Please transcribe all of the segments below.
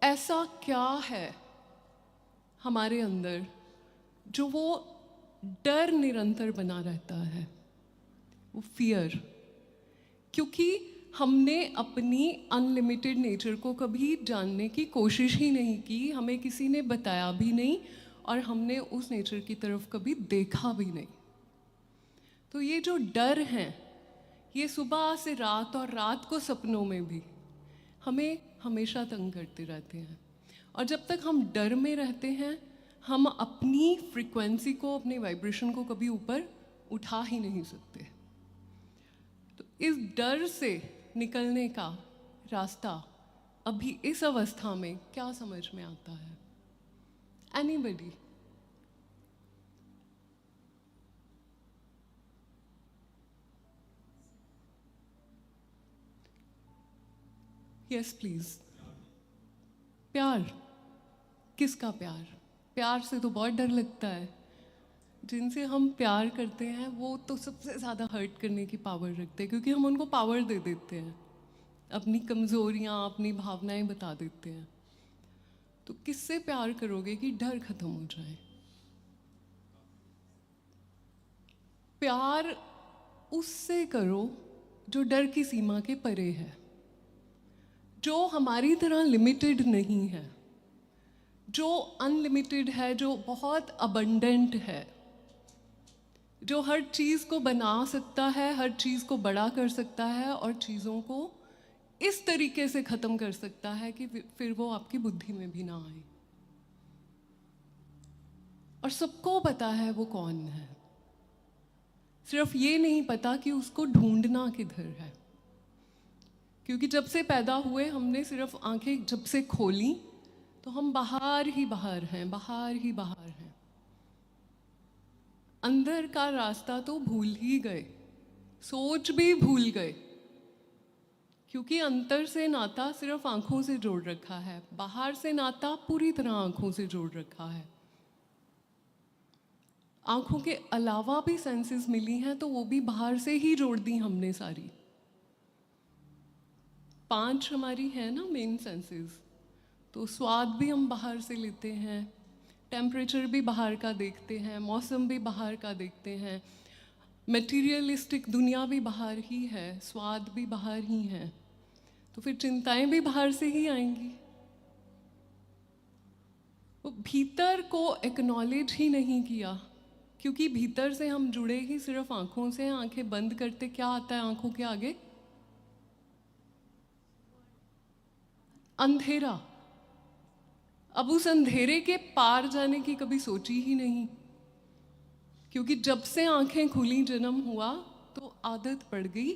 ऐसा क्या है हमारे अंदर जो वो डर निरंतर बना रहता है, वो फियर। क्योंकि हमने अपनी अनलिमिटेड नेचर को कभी जानने की कोशिश ही नहीं की, हमें किसी ने बताया भी नहीं और हमने उस नेचर की तरफ कभी देखा भी नहीं। तो ये जो डर हैं, ये सुबह से रात और रात को सपनों में भी हमें हमेशा तंग करते रहते हैं। और जब तक हम डर में रहते हैं, हम अपनी फ्रीक्वेंसी को, अपने वाइब्रेशन को कभी ऊपर उठा ही नहीं सकते। तो इस डर से निकलने का रास्ता अभी इस अवस्था में क्या समझ में आता है? एनीबडी? Yes please. प्यार? किसका प्यार? प्यार से तो बहुत डर लगता है। जिनसे हम प्यार करते हैं वो तो सबसे ज़्यादा हर्ट करने की पावर रखते हैं, क्योंकि हम उनको पावर दे देते हैं, अपनी कमज़ोरियाँ, अपनी भावनाएं बता देते हैं। तो किससे प्यार करोगे कि डर खत्म हो जाए? प्यार उससे करो जो डर की सीमा के परे है, जो हमारी तरह लिमिटेड नहीं है, जो अनलिमिटेड है, जो बहुत अबंडेंट है, जो हर चीज़ को बना सकता है, हर चीज़ को बड़ा कर सकता है और चीज़ों को इस तरीके से ख़त्म कर सकता है कि फिर वो आपकी बुद्धि में भी ना आए। और सबको पता है वो कौन है, सिर्फ ये नहीं पता कि उसको ढूंढना किधर है। क्योंकि जब से पैदा हुए हमने सिर्फ आंखें जब से खोली तो हम बाहर ही बाहर हैं, बाहर ही बाहर हैं। अंदर का रास्ता तो भूल ही गए, सोच भी भूल गए। क्योंकि अंतर से नाता सिर्फ आंखों से जोड़ रखा है, बाहर से नाता पूरी तरह आंखों से जोड़ रखा है। आंखों के अलावा भी सेंसेस मिली हैं तो वो भी बाहर से ही जोड़ दी हमने सारी। 5 हमारी है ना मेन सेंसेस, तो स्वाद भी हम बाहर से लेते हैं, टेम्परेचर भी बाहर का देखते हैं, मौसम भी बाहर का देखते हैं, मटेरियलिस्टिक दुनिया भी बाहर ही है, स्वाद भी बाहर ही है। तो फिर चिंताएं भी बाहर से ही आएंगी। वो भीतर को एक्नॉलेज ही नहीं किया, क्योंकि भीतर से हम जुड़े ही सिर्फ आंखों से। आंखें बंद करते क्या आता है आंखों के आगे? अंधेरा। अब उस अंधेरे के पार जाने की कभी सोची ही नहीं, क्योंकि जब से आंखें खुली, जन्म हुआ, तो आदत पड़ गई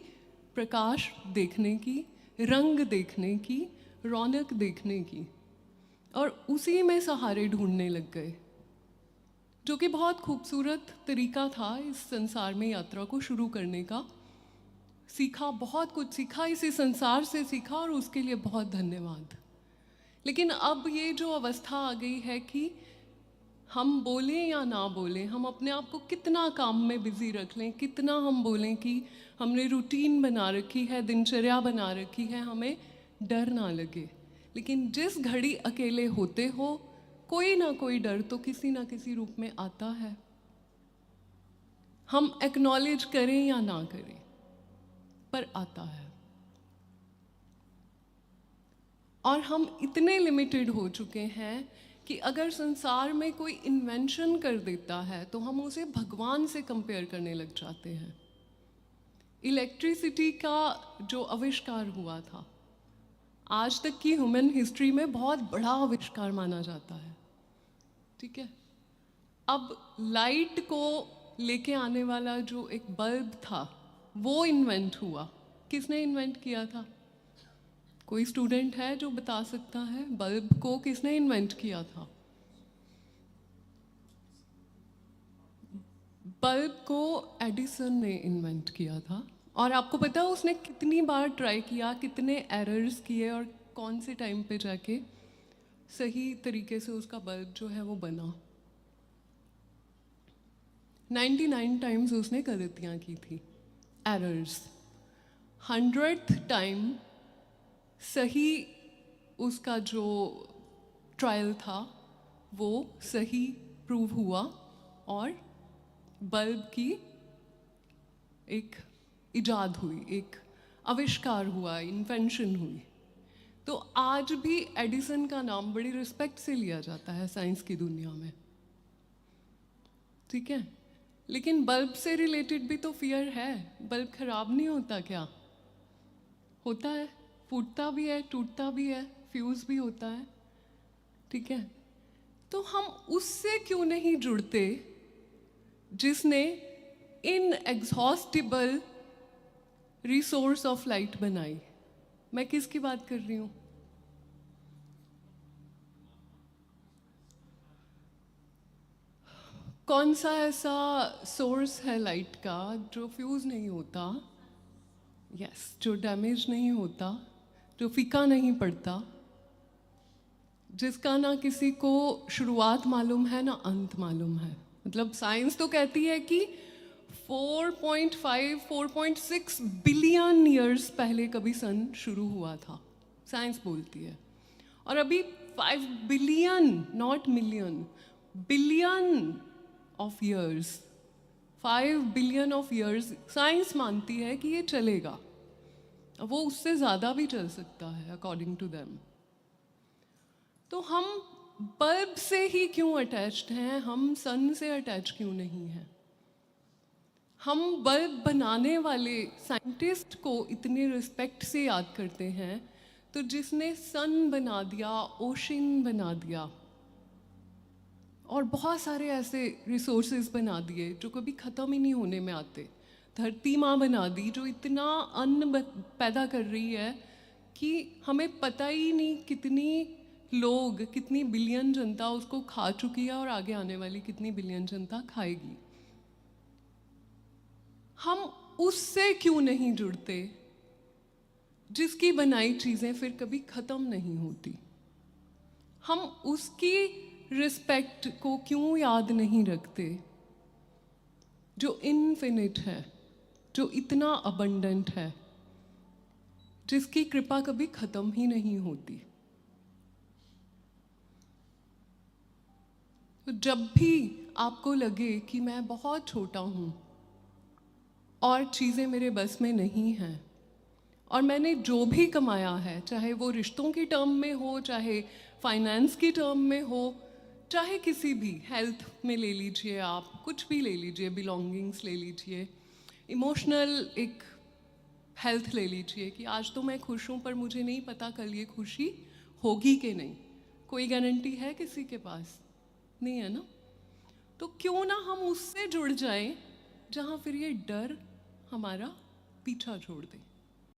प्रकाश देखने की, रंग देखने की, रौनक देखने की, और उसी में सहारे ढूंढने लग गए। जो कि बहुत खूबसूरत तरीका था इस संसार में यात्रा को शुरू करने का। सीखा, बहुत कुछ सीखा, इसी संसार से सीखा और उसके लिए बहुत धन्यवाद। लेकिन अब ये जो अवस्था आ गई है कि हम बोलें या ना बोलें, हम अपने आप को कितना काम में बिजी रख लें, कितना हम बोलें कि हमने रूटीन बना रखी है, दिनचर्या बना रखी है, हमें डर ना लगे। लेकिन जिस घड़ी अकेले होते हो, कोई ना कोई डर तो किसी ना किसी रूप में आता है। हम एक्नॉलेज करें या ना करें, पर आता है। और हम इतने लिमिटेड हो चुके हैं कि अगर संसार में कोई इन्वेंशन कर देता है तो हम उसे भगवान से कंपेयर करने लग जाते हैं। इलेक्ट्रिसिटी का जो आविष्कार हुआ था, आज तक की ह्यूमन हिस्ट्री में बहुत बड़ा आविष्कार माना जाता है, ठीक है। अब लाइट को लेके आने वाला जो एक बल्ब था, वो इन्वेंट हुआ। किसने इन्वेंट किया था? कोई स्टूडेंट है जो बता सकता है बल्ब को किसने इन्वेंट किया था? बल्ब को एडिसन ने इन्वेंट किया था। और आपको पता है उसने कितनी बार ट्राई किया, कितने एरर्स किए, और कौन से टाइम पे जाके सही तरीके से उसका बल्ब जो है वो बना? 99 टाइम्स उसने गलतियाँ की थी, एरर्स। 100th टाइम सही उसका जो ट्रायल था वो सही प्रूव हुआ और बल्ब की एक इजाद हुई, एक आविष्कार हुआ, इन्वेंशन हुई। तो आज भी एडिसन का नाम बड़ी रिस्पेक्ट से लिया जाता है साइंस की दुनिया में, ठीक है। लेकिन बल्ब से रिलेटेड भी तो फियर है। बल्ब खराब नहीं होता क्या? होता है, फूटता भी है, टूटता भी है, फ्यूज भी होता है, ठीक है। तो हम उससे क्यों नहीं जुड़ते जिसने इनएग्जॉस्टिबल रिसोर्स ऑफ लाइट बनाई? मैं किसकी बात कर रही हूँ? कौन सा ऐसा सोर्स है लाइट का जो फ्यूज नहीं होता? यस, जो डैमेज नहीं होता, जो फीका नहीं पड़ता, जिसका ना किसी को शुरुआत मालूम है ना अंत मालूम है। मतलब साइंस तो कहती है कि 4.5 4.6 बिलियन ईयर्स पहले कभी सन शुरू हुआ था, साइंस बोलती है। और अभी 5 billion, not million, billion of years, 5 billion of years science मानती है कि ये चलेगा। वो उससे ज़्यादा भी चल सकता है अकॉर्डिंग टू देम। तो हम बल्ब से ही क्यों अटैच्ड हैं? हम सन से अटैच क्यों नहीं हैं? हम बल्ब बनाने वाले साइंटिस्ट को इतने रिस्पेक्ट से याद करते हैं, तो जिसने सन बना दिया, ओशन बना दिया और बहुत सारे ऐसे रिसोर्सेज बना दिए जो कभी ख़त्म ही नहीं होने में आते। धरती माँ बना दी जो इतना अन्न पैदा कर रही है कि हमें पता ही नहीं कितनी लोग, कितनी बिलियन जनता उसको खा चुकी है और आगे आने वाली कितनी बिलियन जनता खाएगी। हम उससे क्यों नहीं जुड़ते जिसकी बनाई चीज़ें फिर कभी ख़त्म नहीं होती? हम उसकी रिस्पेक्ट को क्यों याद नहीं रखते जो इनफिनिट है, जो इतना अबंडेंट है, जिसकी कृपा कभी ख़त्म ही नहीं होती? तो जब भी आपको लगे कि मैं बहुत छोटा हूँ और चीज़ें मेरे बस में नहीं हैं, और मैंने जो भी कमाया है, चाहे वो रिश्तों की टर्म में हो, चाहे फाइनेंस की टर्म में हो, चाहे किसी भी हेल्थ में ले लीजिए, आप कुछ भी ले लीजिए, बिलोंगिंग्स ले लीजिए, इमोशनल एक हेल्थ ले लीजिए कि आज तो मैं खुश हूँ पर मुझे नहीं पता कल ये खुशी होगी कि नहीं। कोई गारंटी है किसी के पास? नहीं है ना। तो क्यों ना हम उससे जुड़ जाएं जहाँ फिर ये डर हमारा पीछा छोड़ दे।